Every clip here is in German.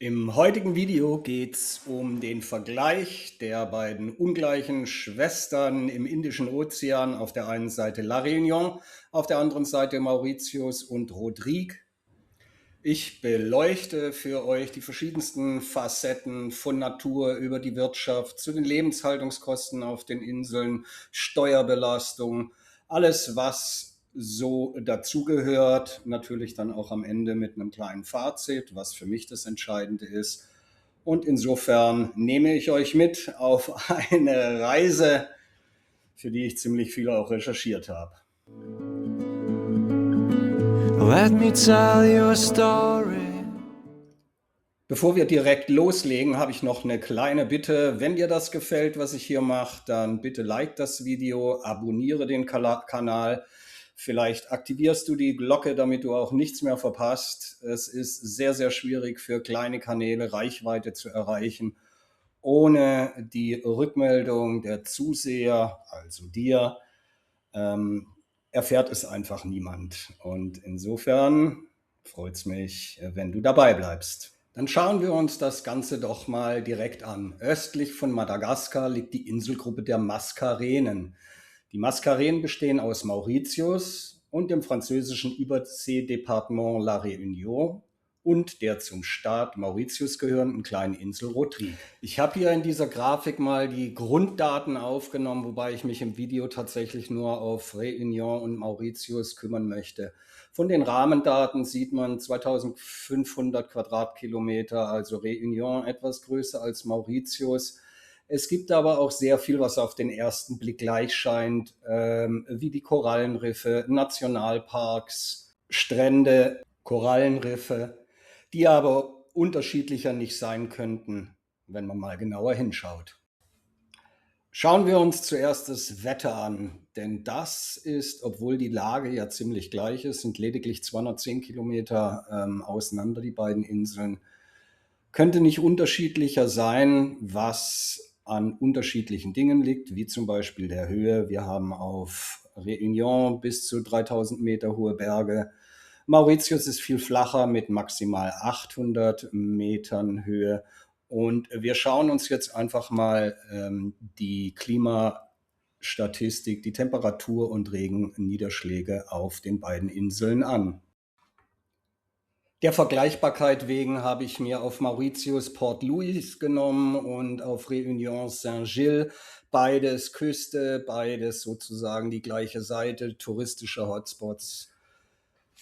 Im heutigen Video geht es um den Vergleich der beiden ungleichen Schwestern im Indischen Ozean. Auf der einen Seite La Réunion, auf der anderen Seite Mauritius und Rodrigue. Ich beleuchte für euch die verschiedensten Facetten von Natur über die Wirtschaft zu den Lebenshaltungskosten auf den Inseln, Steuerbelastung, alles, was so dazugehört. Natürlich dann auch am Ende mit einem kleinen Fazit, was für mich das Entscheidende ist. Und insofern nehme ich euch mit auf eine Reise, für die ich ziemlich viel auch recherchiert habe. Let me tell you a story. Bevor wir direkt loslegen, habe ich noch eine kleine Bitte. Wenn dir das gefällt, was ich hier mache, dann bitte like das Video, abonniere den Kanal. Vielleicht aktivierst du die Glocke, damit du auch nichts mehr verpasst. Es ist sehr, sehr schwierig für kleine Kanäle Reichweite zu erreichen. Ohne die Rückmeldung der Zuseher, also dir, erfährt es einfach niemand. Und insofern freut es mich, wenn du dabei bleibst. Dann schauen wir uns das Ganze doch mal direkt an. Östlich von Madagaskar liegt die Inselgruppe der Maskarenen. Die Maskarenen bestehen aus Mauritius und dem französischen Überseedepartement La Réunion und der zum Staat Mauritius gehörenden kleinen Insel Rodrigue. Ich habe hier in dieser Grafik mal die Grunddaten aufgenommen, wobei ich mich im Video tatsächlich nur auf Réunion und Mauritius kümmern möchte. Von den Rahmendaten sieht man 2500 Quadratkilometer, also Réunion etwas größer als Mauritius. Es gibt aber auch sehr viel, was auf den ersten Blick gleich scheint, wie die Korallenriffe, Nationalparks, Strände, Korallenriffe, die aber unterschiedlicher nicht sein könnten, wenn man mal genauer hinschaut. Schauen wir uns zuerst das Wetter an, denn das ist, obwohl die Lage ja ziemlich gleich ist, sind lediglich 210 Kilometer auseinander die beiden Inseln, könnte nicht unterschiedlicher sein, was an unterschiedlichen Dingen liegt, wie zum Beispiel der Höhe. Wir haben auf Réunion bis zu 3000 Meter hohe Berge. Mauritius ist viel flacher mit maximal 800 Metern Höhe. Und wir schauen uns jetzt einfach mal die Klimastatistik, die Temperatur- und Regenniederschläge auf den beiden Inseln an. Der Vergleichbarkeit wegen habe ich mir auf Mauritius Port Louis genommen und auf Réunion Saint-Gilles, beides Küste, beides sozusagen die gleiche Seite, touristische Hotspots.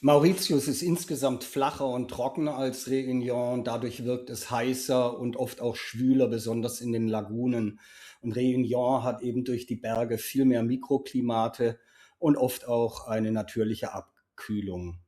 Mauritius ist insgesamt flacher und trockener als Réunion, dadurch wirkt es heißer und oft auch schwüler, besonders in den Lagunen. Und Réunion hat eben durch die Berge viel mehr Mikroklimate und oft auch eine natürliche Abkühlung.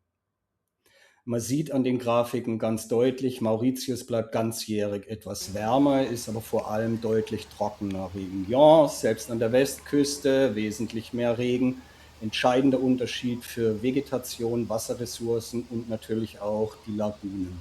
Man sieht an den Grafiken ganz deutlich, Mauritius bleibt ganzjährig etwas wärmer, ist aber vor allem deutlich trockener. Réunion, selbst an der Westküste, wesentlich mehr Regen. Entscheidender Unterschied für Vegetation, Wasserressourcen und natürlich auch die Lagunen.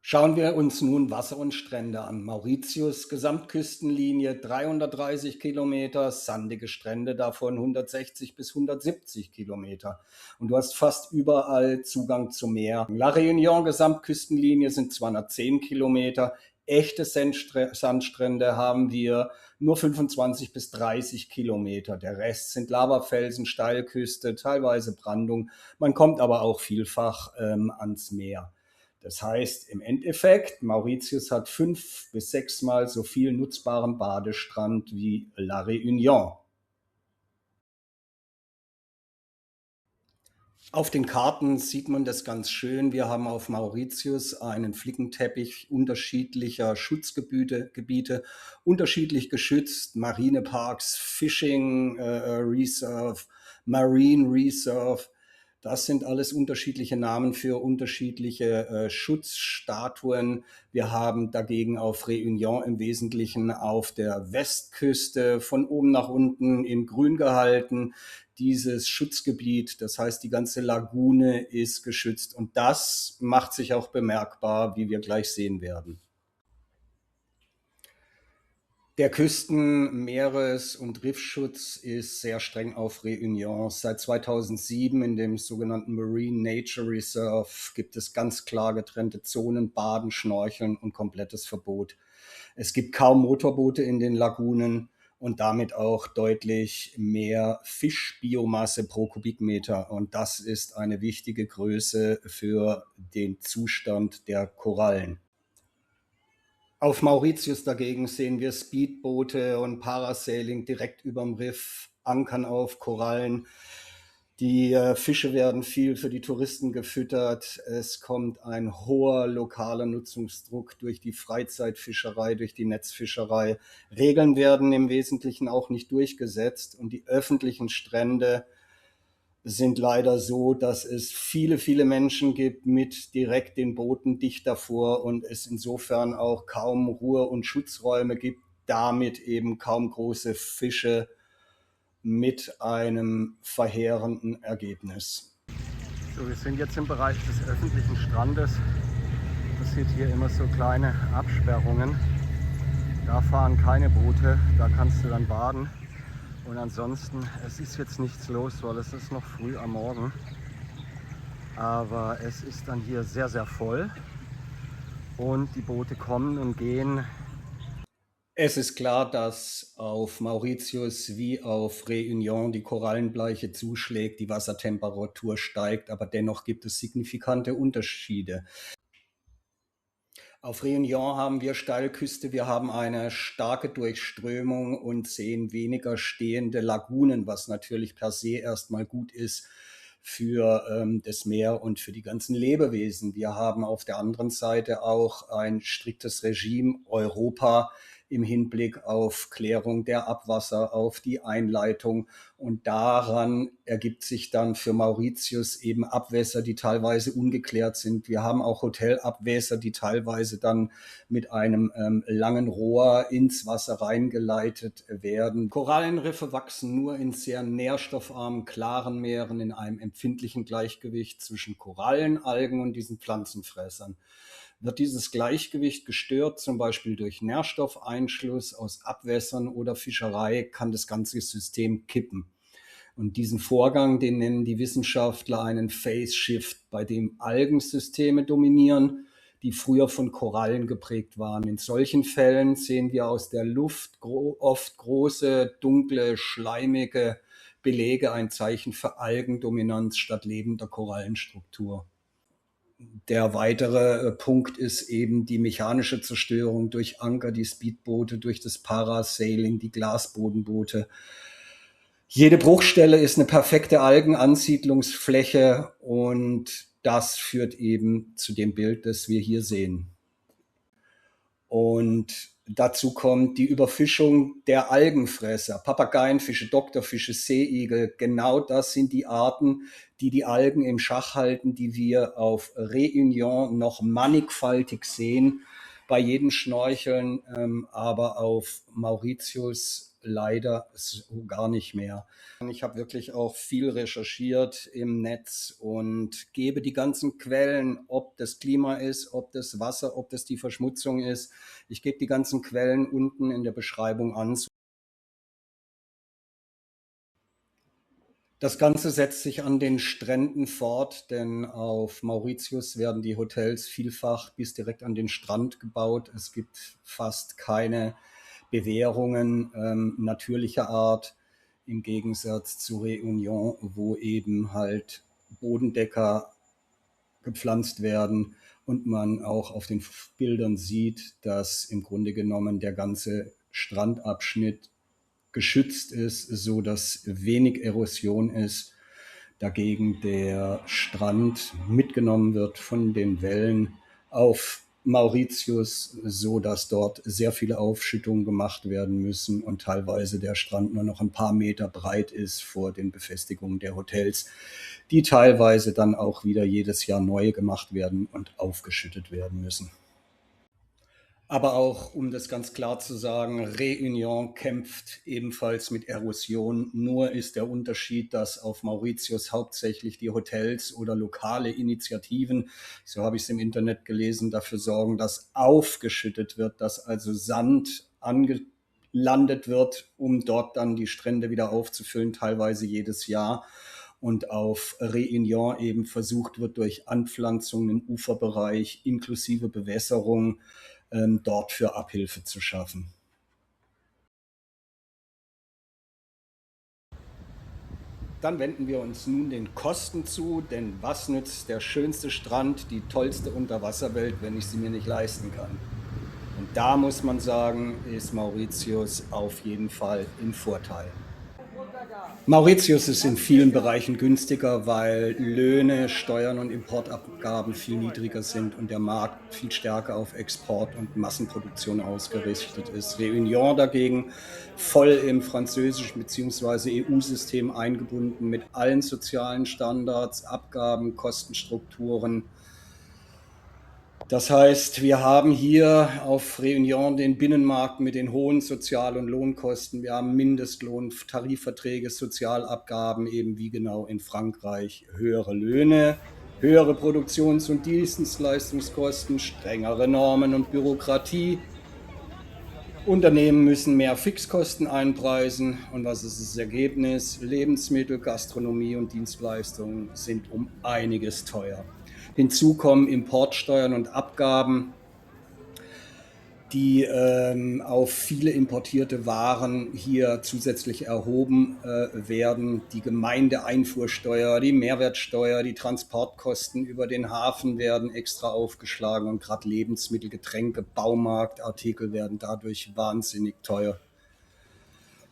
Schauen wir uns nun Wasser und Strände an. Mauritius, Gesamtküstenlinie 330 Kilometer, sandige Strände davon 160 bis 170 Kilometer. Und du hast fast überall Zugang zum Meer. La Réunion, Gesamtküstenlinie sind 210 Kilometer. Echte Sandstrände haben wir nur 25 bis 30 Kilometer. Der Rest sind Lavafelsen, Steilküste, teilweise Brandung. Man kommt aber auch vielfach ans Meer. Das heißt, im Endeffekt, Mauritius hat 5 bis 6 Mal so viel nutzbaren Badestrand wie La Réunion. Auf den Karten sieht man das ganz schön. Wir haben auf Mauritius einen Flickenteppich unterschiedlicher Schutzgebiete, unterschiedlich geschützt, Marineparks, Fishing Reserve, Marine Reserve. Das sind alles unterschiedliche Namen für unterschiedliche Schutzstatuen. Wir haben dagegen auf Réunion im Wesentlichen auf der Westküste von oben nach unten in grün gehalten dieses Schutzgebiet. Das heißt, die ganze Lagune ist geschützt und das macht sich auch bemerkbar, wie wir gleich sehen werden. Der Küsten-, Meeres- und Riffschutz ist sehr streng auf Réunion. Seit 2007 in dem sogenannten Marine Nature Reserve gibt es ganz klar getrennte Zonen, Baden, Schnorcheln und komplettes Verbot. Es gibt kaum Motorboote in den Lagunen und damit auch deutlich mehr Fischbiomasse pro Kubikmeter. Und das ist eine wichtige Größe für den Zustand der Korallen. Auf Mauritius dagegen sehen wir Speedboote und Parasailing direkt überm Riff, Ankern auf Korallen. Die Fische werden viel für die Touristen gefüttert. Es kommt ein hoher lokaler Nutzungsdruck durch die Freizeitfischerei, durch die Netzfischerei. Regeln werden im Wesentlichen auch nicht durchgesetzt und die öffentlichen Strände sind leider so, dass es viele, viele Menschen gibt mit direkt den Booten dicht davor und es insofern auch kaum Ruhe- und Schutzräume gibt, damit eben kaum große Fische mit einem verheerenden Ergebnis. So, wir sind jetzt im Bereich des öffentlichen Strandes. Das sieht hier immer so kleine Absperrungen. Da fahren keine Boote, da kannst du dann baden. Und ansonsten, es ist jetzt nichts los, weil es ist noch früh am Morgen. Aber es ist dann hier sehr, sehr voll und die Boote kommen und gehen. Es ist klar, dass auf Mauritius wie auf Réunion die Korallenbleiche zuschlägt, die Wassertemperatur steigt, aber dennoch gibt es signifikante Unterschiede. Auf Réunion haben wir Steilküste, wir haben eine starke Durchströmung und sehen weniger stehende Lagunen, was natürlich per se erstmal gut ist für das Meer und für die ganzen Lebewesen. Wir haben auf der anderen Seite auch ein striktes Regime Europa im Hinblick auf Klärung der Abwasser, auf die Einleitung. Und daran ergibt sich dann für Mauritius eben Abwässer, die teilweise ungeklärt sind. Wir haben auch Hotelabwässer, die teilweise dann mit einem langen Rohr ins Wasser reingeleitet werden. Korallenriffe wachsen nur in sehr nährstoffarmen, klaren Meeren in einem empfindlichen Gleichgewicht zwischen Korallen, Algen und diesen Pflanzenfressern. Wird dieses Gleichgewicht gestört, zum Beispiel durch Nährstoffeinschluss aus Abwässern oder Fischerei, kann das ganze System kippen. Und diesen Vorgang, den nennen die Wissenschaftler einen Phase Shift, bei dem Algensysteme dominieren, die früher von Korallen geprägt waren. In solchen Fällen sehen wir aus der Luft oft große, dunkle, schleimige Belege, ein Zeichen für Algendominanz statt lebender Korallenstruktur. Der weitere Punkt ist eben die mechanische Zerstörung durch Anker, die Speedboote, durch das Parasailing, die Glasbodenboote. Jede Bruchstelle ist eine perfekte Algenansiedlungsfläche und das führt eben zu dem Bild, das wir hier sehen. Und dazu kommt die Überfischung der Algenfresser, Papageienfische, Doktorfische, Seeigel. Genau das sind die Arten, die die Algen im Schach halten, die wir auf Réunion noch mannigfaltig sehen, bei jedem Schnorcheln, aber auf Mauritius leider so gar nicht mehr. Ich habe wirklich auch viel recherchiert im Netz und gebe die ganzen Quellen, ob das Klima ist, ob das Wasser, ob das die Verschmutzung ist. Ich gebe die ganzen Quellen unten in der Beschreibung an. Das Ganze setzt sich an den Stränden fort, denn auf Mauritius werden die Hotels vielfach bis direkt an den Strand gebaut. Es gibt fast keine Bewährungen natürlicher Art im Gegensatz zu Réunion, wo eben halt Bodendecker gepflanzt werden und man auch auf den Bildern sieht, dass im Grunde genommen der ganze Strandabschnitt geschützt ist, so dass wenig Erosion ist. Dagegen der Strand mitgenommen wird von den Wellen auf Mauritius, so dass dort sehr viele Aufschüttungen gemacht werden müssen und teilweise der Strand nur noch ein paar Meter breit ist vor den Befestigungen der Hotels, die teilweise dann auch wieder jedes Jahr neu gemacht werden und aufgeschüttet werden müssen. Aber auch, um das ganz klar zu sagen, Réunion kämpft ebenfalls mit Erosion. Nur ist der Unterschied, dass auf Mauritius hauptsächlich die Hotels oder lokale Initiativen, so habe ich es im Internet gelesen, dafür sorgen, dass aufgeschüttet wird, dass also Sand gelandet wird, um dort dann die Strände wieder aufzufüllen, teilweise jedes Jahr. Und auf Réunion eben versucht wird, durch Anpflanzung im Uferbereich inklusive Bewässerung dort für Abhilfe zu schaffen. Dann wenden wir uns nun den Kosten zu, denn was nützt der schönste Strand, die tollste Unterwasserwelt, wenn ich sie mir nicht leisten kann? Und da muss man sagen, ist Mauritius auf jeden Fall im Vorteil. Mauritius ist in vielen Bereichen günstiger, weil Löhne, Steuern und Importabgaben viel niedriger sind und der Markt viel stärker auf Export und Massenproduktion ausgerichtet ist. Réunion dagegen voll im französischen bzw. EU-System eingebunden mit allen sozialen Standards, Abgaben, Kostenstrukturen. Das heißt, wir haben hier auf Réunion den Binnenmarkt mit den hohen Sozial- und Lohnkosten. Wir haben Mindestlohn, Tarifverträge, Sozialabgaben, eben wie genau in Frankreich, höhere Löhne, höhere Produktions- und Dienstleistungskosten, strengere Normen und Bürokratie. Unternehmen müssen mehr Fixkosten einpreisen. Und was ist das Ergebnis? Lebensmittel, Gastronomie und Dienstleistungen sind um einiges teuer. Hinzu kommen Importsteuern und Abgaben, die auf viele importierte Waren hier zusätzlich erhoben werden. Die Gemeindeeinfuhrsteuer, die Mehrwertsteuer, die Transportkosten über den Hafen werden extra aufgeschlagen und gerade Lebensmittel, Getränke, Baumarktartikel werden dadurch wahnsinnig teuer.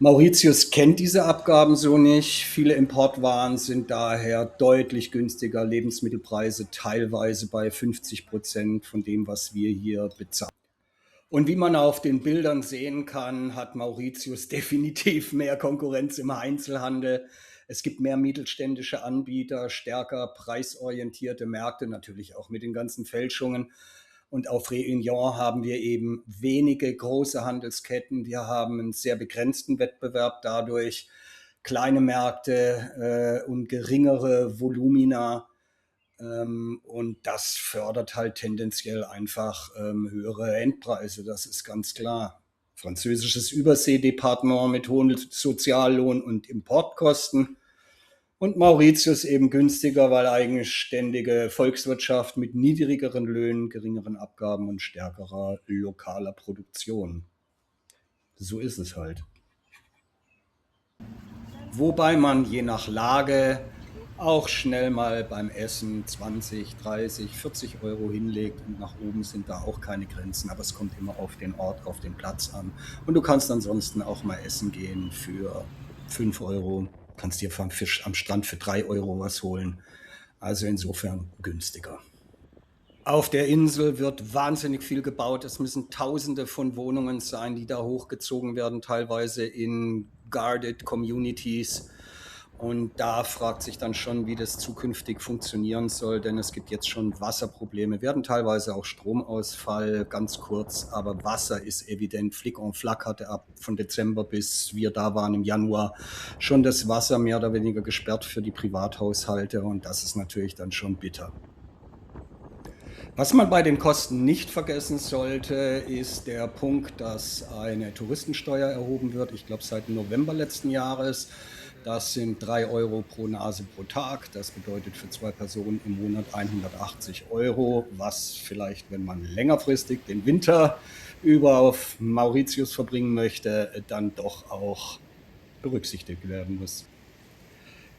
Mauritius kennt diese Abgaben so nicht. Viele Importwaren sind daher deutlich günstiger. Lebensmittelpreise teilweise bei 50% von dem, was wir hier bezahlen. Und wie man auf den Bildern sehen kann, hat Mauritius definitiv mehr Konkurrenz im Einzelhandel. Es gibt mehr mittelständische Anbieter, stärker preisorientierte Märkte, natürlich auch mit den ganzen Fälschungen. Und auf Réunion haben wir eben wenige große Handelsketten. Wir haben einen sehr begrenzten Wettbewerb dadurch, kleine Märkte und geringere Volumina. Und das fördert halt tendenziell einfach höhere Endpreise, das ist ganz klar. Französisches Überseedepartement mit hohen Soziallohn- und Importkosten. Und Mauritius eben günstiger, weil eigenständige Volkswirtschaft mit niedrigeren Löhnen, geringeren Abgaben und stärkerer lokaler Produktion. So ist es halt. Wobei man je nach Lage auch schnell mal beim Essen 20, 30, 40 € hinlegt und nach oben sind da auch keine Grenzen, aber es kommt immer auf den Ort, auf den Platz an. Und du kannst ansonsten auch mal essen gehen für 5 €, kannst dir vom Fisch am Strand für 3 € was holen. Also insofern günstiger. Auf der Insel wird wahnsinnig viel gebaut. Es müssen Tausende von Wohnungen sein, die da hochgezogen werden, teilweise in guarded Communities. Und da fragt sich dann schon, wie das zukünftig funktionieren soll, denn es gibt jetzt schon Wasserprobleme. Wir hatten teilweise auch Stromausfall, ganz kurz, aber Wasser ist evident. Flick en Flack hatte ab von Dezember bis wir da waren im Januar schon das Wasser mehr oder weniger gesperrt für die Privathaushalte und das ist natürlich dann schon bitter. Was man bei den Kosten nicht vergessen sollte, ist der Punkt, dass eine Touristensteuer erhoben wird. Ich glaube, seit November letzten Jahres. Das sind 3 € pro Nase pro Tag. Das bedeutet für 2 Personen im Monat 180 €, was vielleicht, wenn man längerfristig den Winter über auf Mauritius verbringen möchte, dann doch auch berücksichtigt werden muss.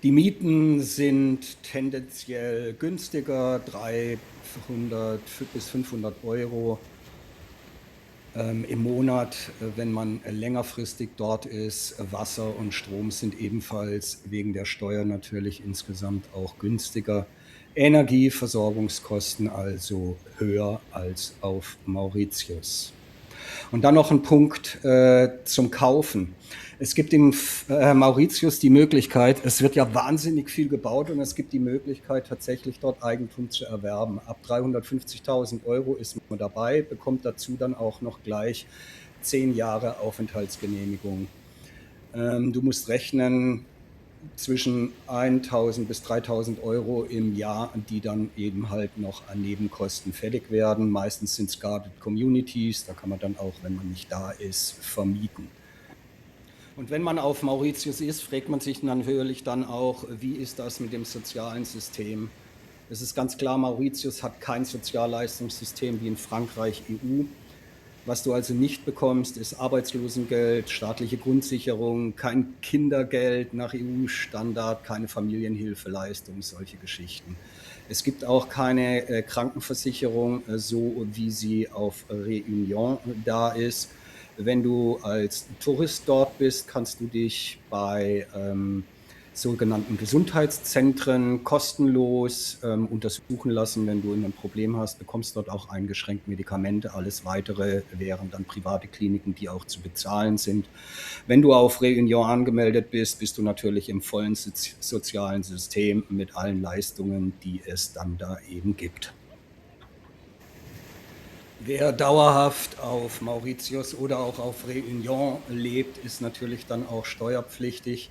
Die Mieten sind tendenziell günstiger, 300 bis 500 € im Monat, wenn man längerfristig dort ist. Wasser und Strom sind ebenfalls wegen der Steuer natürlich insgesamt auch günstiger. Energieversorgungskosten also höher als auf Mauritius. Und dann noch ein Punkt zum Kaufen. Es gibt in Mauritius die Möglichkeit, es wird ja wahnsinnig viel gebaut und es gibt die Möglichkeit, tatsächlich dort Eigentum zu erwerben. Ab 350.000 € ist man dabei, bekommt dazu dann auch noch gleich 10 Jahre Aufenthaltsgenehmigung. Du musst rechnen, zwischen 1.000 bis 3.000 € im Jahr, die dann eben halt noch an Nebenkosten fällig werden. Meistens sind es guarded Communities, da kann man dann auch, wenn man nicht da ist, vermieten. Und wenn man auf Mauritius ist, fragt man sich natürlich dann auch, wie ist das mit dem sozialen System? Es ist ganz klar, Mauritius hat kein Sozialleistungssystem wie in Frankreich, EU. Was du also nicht bekommst, ist Arbeitslosengeld, staatliche Grundsicherung, kein Kindergeld nach EU-Standard, keine Familienhilfeleistung, solche Geschichten. Es gibt auch keine Krankenversicherung, so wie sie auf Réunion da ist. Wenn du als Tourist dort bist, kannst du dich bei sogenannten Gesundheitszentren kostenlos untersuchen lassen. Wenn du ein Problem hast, bekommst dort auch eingeschränkt Medikamente. Alles Weitere wären dann private Kliniken, die auch zu bezahlen sind. Wenn du auf Réunion angemeldet bist, bist du natürlich im vollen sozialen System mit allen Leistungen, die es dann da eben gibt. Wer dauerhaft auf Mauritius oder auch auf Réunion lebt, ist natürlich dann auch steuerpflichtig.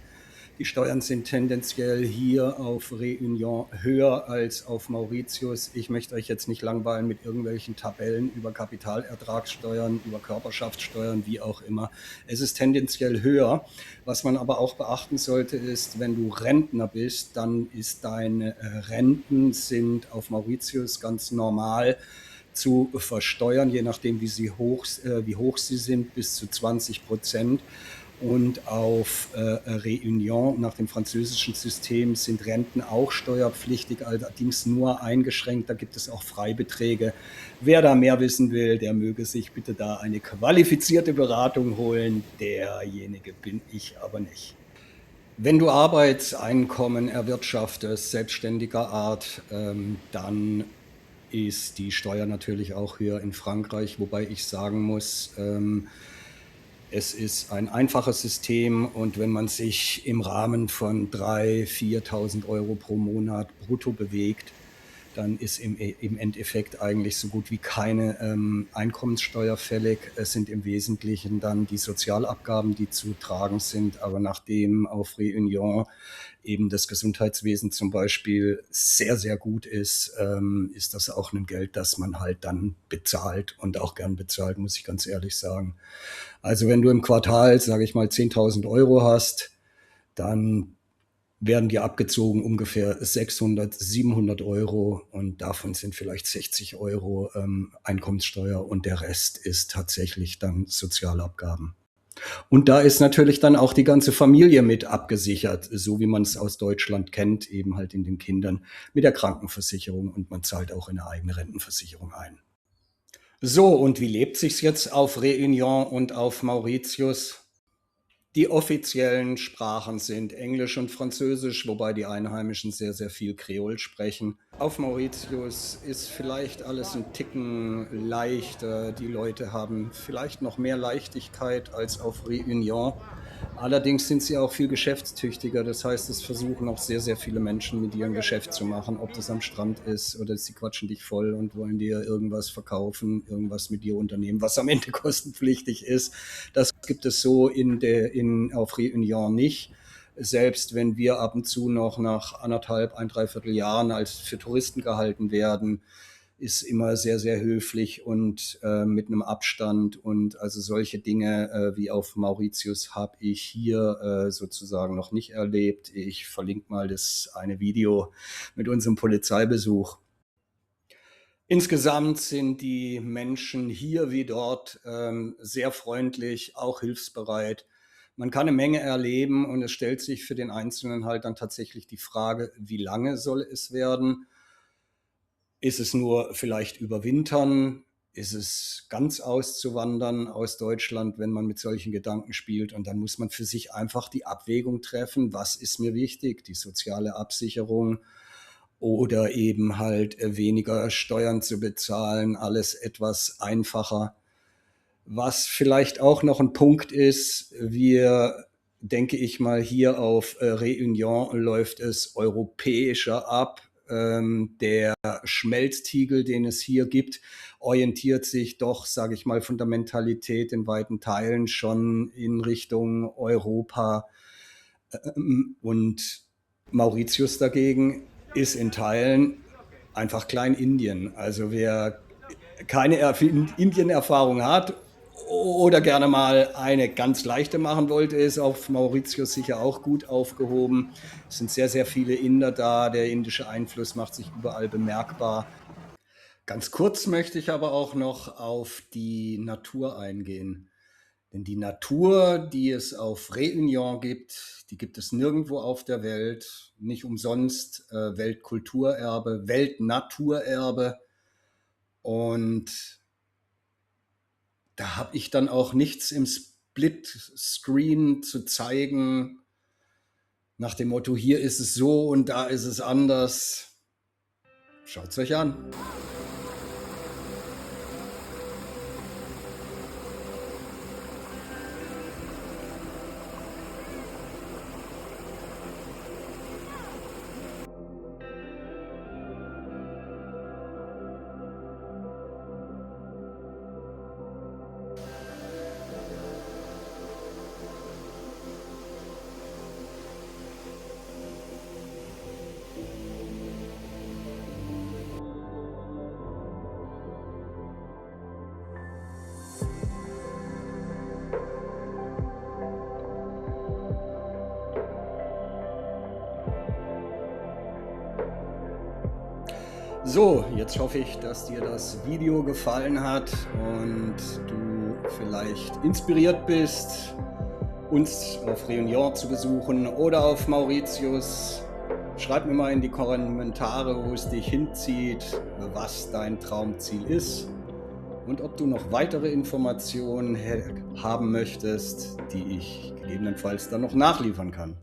Die Steuern sind tendenziell hier auf Réunion höher als auf Mauritius. Ich möchte euch jetzt nicht langweilen mit irgendwelchen Tabellen über Kapitalertragssteuern, über Körperschaftssteuern, wie auch immer. Es ist tendenziell höher. Was man aber auch beachten sollte, ist, wenn du Rentner bist, dann ist deine Renten sind auf Mauritius ganz normal zu versteuern, je nachdem, wie hoch sie sind, bis zu 20%. Und auf Réunion nach dem französischen System sind Renten auch steuerpflichtig, allerdings nur eingeschränkt. Da gibt es auch Freibeträge. Wer da mehr wissen will, der möge sich bitte da eine qualifizierte Beratung holen. Derjenige bin ich aber nicht. Wenn du Arbeitseinkommen erwirtschaftest, selbstständiger Art, dann ist die Steuer natürlich auch höher in Frankreich, wobei ich sagen muss, es ist ein einfaches System und wenn man sich im Rahmen von 3.000, 4.000 Euro pro Monat brutto bewegt, dann ist im Endeffekt eigentlich so gut wie keine Einkommenssteuer fällig. Es sind im Wesentlichen dann die Sozialabgaben, die zu tragen sind. Aber nachdem auf Réunion eben das Gesundheitswesen zum Beispiel sehr, sehr gut ist, ist das auch ein Geld, das man halt dann bezahlt und auch gern bezahlt, muss ich ganz ehrlich sagen. Also wenn du im Quartal, sage ich mal, 10.000 Euro hast, dann werden dir abgezogen ungefähr 600, 700 Euro und davon sind vielleicht 60 Euro Einkommenssteuer und der Rest ist tatsächlich dann Sozialabgaben. Und da ist natürlich dann auch die ganze Familie mit abgesichert, so wie man es aus Deutschland kennt, eben halt in den Kindern mit der Krankenversicherung und man zahlt auch eine eigene Rentenversicherung ein. So, und wie lebt sich's jetzt auf Réunion und auf Mauritius? Die offiziellen Sprachen sind Englisch und Französisch, wobei die Einheimischen sehr, sehr viel Kreol sprechen. Auf Mauritius ist vielleicht alles ein Ticken leichter. Die Leute haben vielleicht noch mehr Leichtigkeit als auf Réunion. Allerdings sind sie auch viel geschäftstüchtiger. Das heißt, es versuchen auch sehr, sehr viele Menschen mit dir ein Geschäft zu machen, ob das am Strand ist oder sie quatschen dich voll und wollen dir irgendwas verkaufen, irgendwas mit dir unternehmen, was am Ende kostenpflichtig ist. Das gibt es so auf Réunion nicht. Selbst wenn wir ab und zu noch nach anderthalb, ein Dreivierteljahren als für Touristen gehalten werden, ist immer sehr, sehr höflich und mit einem Abstand. Und also solche Dinge wie auf Mauritius habe ich hier sozusagen noch nicht erlebt. Ich verlinke mal das eine Video mit unserem Polizeibesuch. Insgesamt sind die Menschen hier wie dort sehr freundlich, auch hilfsbereit. Man kann eine Menge erleben und es stellt sich für den Einzelnen halt dann tatsächlich die Frage, wie lange soll es werden? Ist es nur vielleicht überwintern? Ist es ganz auszuwandern aus Deutschland, wenn man mit solchen Gedanken spielt? Und dann muss man für sich einfach die Abwägung treffen, was ist mir wichtig? Die soziale Absicherung oder eben halt weniger Steuern zu bezahlen, alles etwas einfacher. Was vielleicht auch noch ein Punkt ist, wir, denke ich mal, hier auf Réunion läuft es europäischer ab. Der Schmelztiegel, den es hier gibt, orientiert sich doch, sage ich mal, von der Mentalität in weiten Teilen schon in Richtung Europa. Und Mauritius dagegen ist in Teilen einfach Klein-Indien. Also wer keine Indien-Erfahrung hat oder gerne mal eine ganz leichte machen wollte, ist auf Mauritius sicher auch gut aufgehoben. Es sind sehr, sehr viele Inder da. Der indische Einfluss macht sich überall bemerkbar. Ganz kurz möchte ich aber auch noch auf die Natur eingehen. Denn die Natur, die es auf Réunion gibt, die gibt es nirgendwo auf der Welt. Nicht umsonst Weltkulturerbe, Weltnaturerbe. Und da habe ich dann auch nichts im Split-Screen zu zeigen, nach dem Motto, hier ist es so und da ist es anders. Schaut es euch an. So, jetzt hoffe ich, dass dir das Video gefallen hat und du vielleicht inspiriert bist, uns auf Réunion zu besuchen oder auf Mauritius. Schreib mir mal in die Kommentare, wo es dich hinzieht, was dein Traumziel ist und ob du noch weitere Informationen haben möchtest, die ich gegebenenfalls dann noch nachliefern kann.